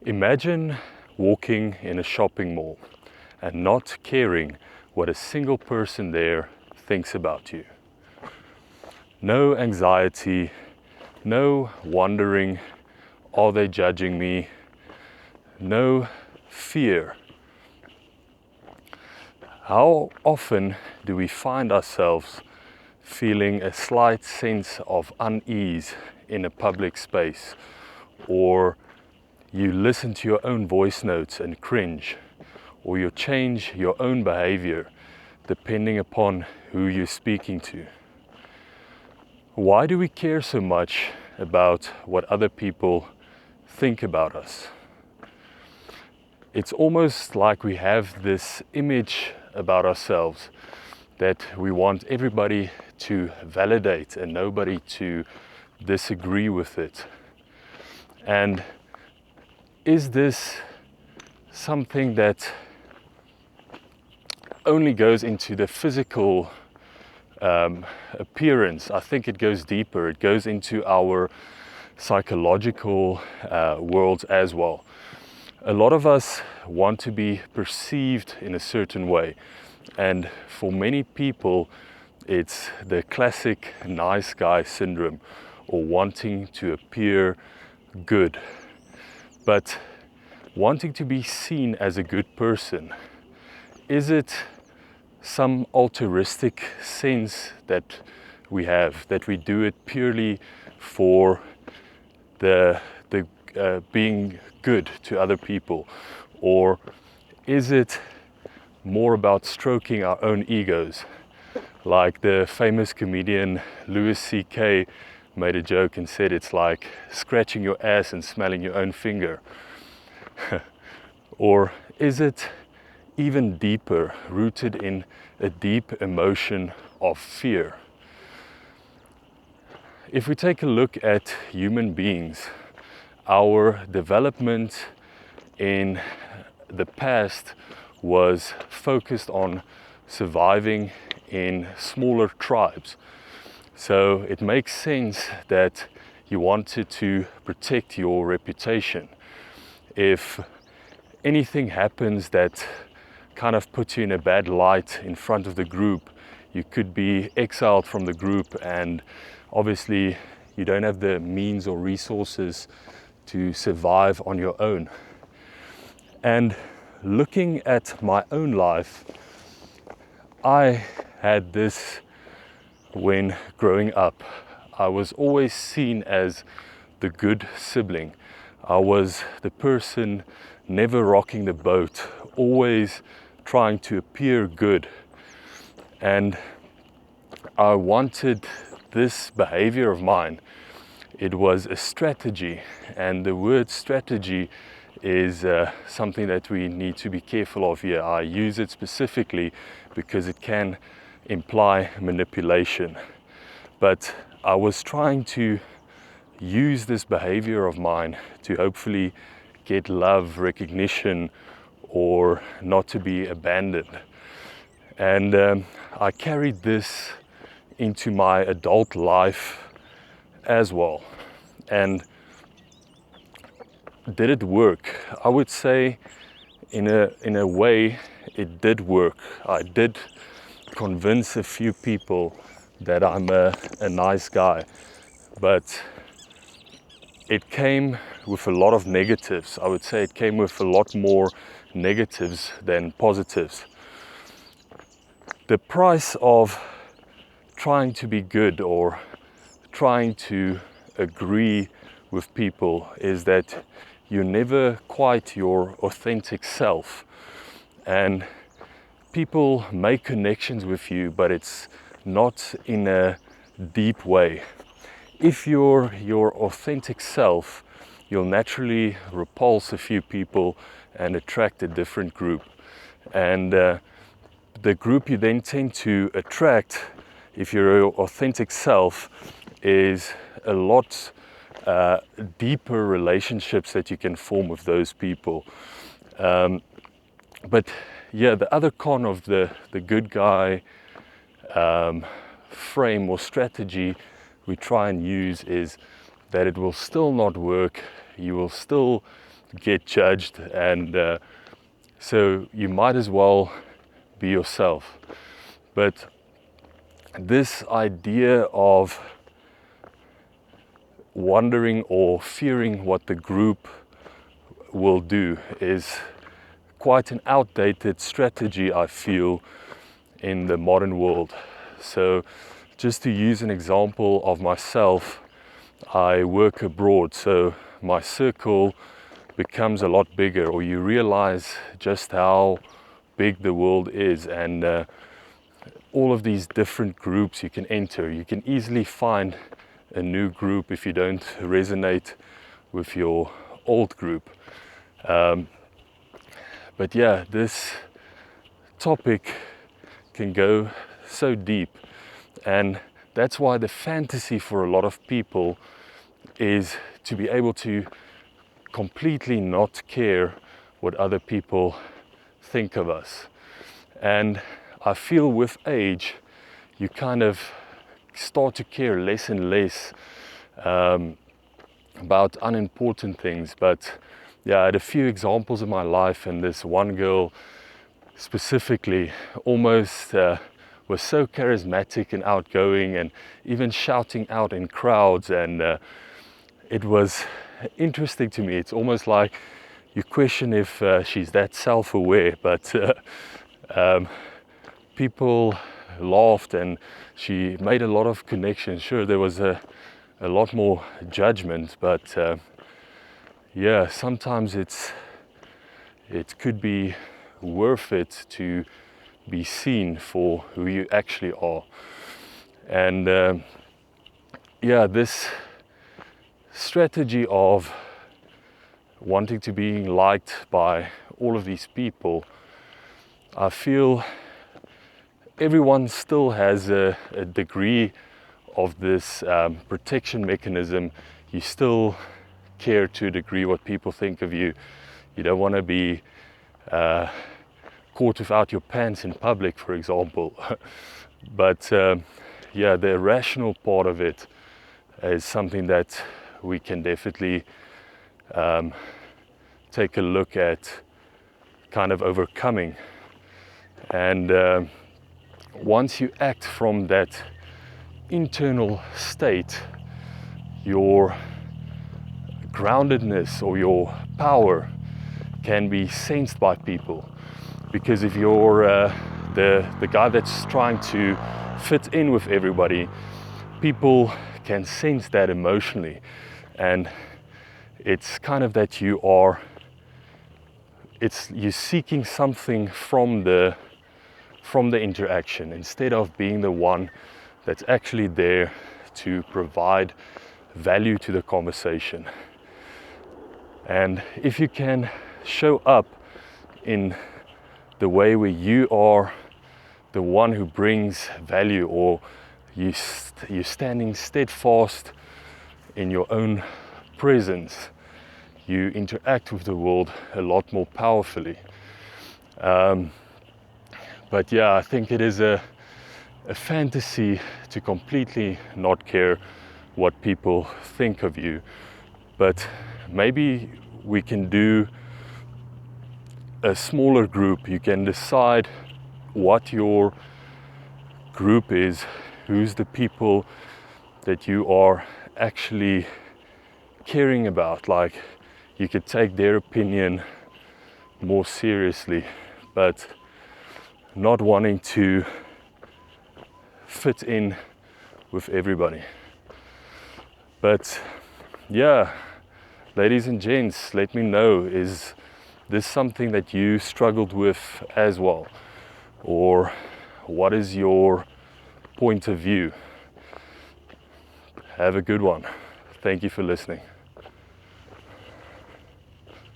Imagine walking in a shopping mall and not caring what a single person there thinks about you. No anxiety, no wondering, are they judging me? No fear. How often do we find ourselves feeling a slight sense of unease in a public space, or you listen to your own voice notes and cringe, or you change your own behavior depending upon who you're speaking to? Why do we care so much about what other people think about us? It's almost like we have this image about ourselves that we want everybody to validate and nobody to disagree with it. And is this something that only goes into the physical appearance? I think it goes deeper. It goes into our psychological worlds as well. A lot of us want to be perceived in a certain way, and for many people it's the classic nice guy syndrome, or wanting to appear good. But wanting to be seen as a good person, is it some altruistic sense that we have, that we do it purely for the being good to other people? Or is it more about stroking our own egos? Like the famous comedian Louis C.K. made a joke and said it's like scratching your ass and smelling your own finger. Or is it even deeper, rooted in a deep emotion of fear? If we take a look at human beings, our development in the past was focused on surviving in smaller tribes. So it makes sense that you wanted to protect your reputation. If anything happens that kind of puts you in a bad light in front of the group, you could be exiled from the group, and obviously you don't have the means or resources to survive on your own. And looking at my own life, I had this when growing up. I was always seen as the good sibling. I was the person never rocking the boat, always trying to appear good. And I wanted this behavior of mine. It was a strategy, and the word strategy is something that we need to be careful of here. I use it specifically because it can imply manipulation. But I was trying to use this behavior of mine to hopefully get love, recognition, or not to be abandoned. And I carried this into my adult life as well. And did it work? I would say in a way it did work. I did convince a few people that I'm a nice guy, but it came with a lot of negatives. I would say it came with a lot more negatives than positives. The price of trying to be good or trying to agree with people is that you're never quite your authentic self, and people make connections with you, but it's not in a deep way. If you're your authentic self, you'll naturally repulse a few people and attract a different group. And the group you then tend to attract, if you're your authentic self, is a lot deeper relationships that you can form with those people. But yeah, the other con of the good guy frame or strategy we try and use is that it will still not work. You will still get judged, and so you might as well be yourself. But this idea of wondering or fearing what the group will do is quite an outdated strategy, I feel, in the modern world. So just to use an example of myself, I work abroad, so my circle becomes a lot bigger, or you realize just how big the world is, and all of these different groups you can enter. You can easily find a new group if you don't resonate with your old group. But yeah, this topic can go so deep, and that's why the fantasy for a lot of people is to be able to completely not care what other people think of us. And I feel with age, you kind of start to care less and less about unimportant things. But yeah, I had a few examples in my life, and this one girl specifically almost was so charismatic and outgoing, and even shouting out in crowds, and it was interesting to me. It's almost like you question if she's that self-aware, but people laughed, and she made a lot of connections. Sure, there was a lot more judgment, but yeah, sometimes it could be worth it to be seen for who you actually are. And yeah, this strategy of wanting to be liked by all of these people, I feel everyone still has a degree of this protection mechanism. You still care to a degree what people think of you. You don't want to be caught without your pants in public, for example. But yeah, the rational part of it is something that we can definitely take a look at kind of overcoming. And once you act from that internal state, your groundedness or your power can be sensed by people. Because if you're the guy that's trying to fit in with everybody, people can sense that emotionally, and it's kind of that you're seeking something from the interaction, instead of being the one that's actually there to provide value to the conversation. And if you can show up in the way where you are the one who brings value, or you're standing steadfast in your own presence, you interact with the world a lot more powerfully. But yeah, I think it is a fantasy to completely not care what people think of you. But maybe we can do a smaller group. You can decide what your group is, who's the people that you are actually caring about. Like, you could take their opinion more seriously, but not wanting to fit in with everybody. But yeah, ladies and gents, let me know, is this something that you struggled with as well? Or what is your point of view? Have a good one. Thank you for listening.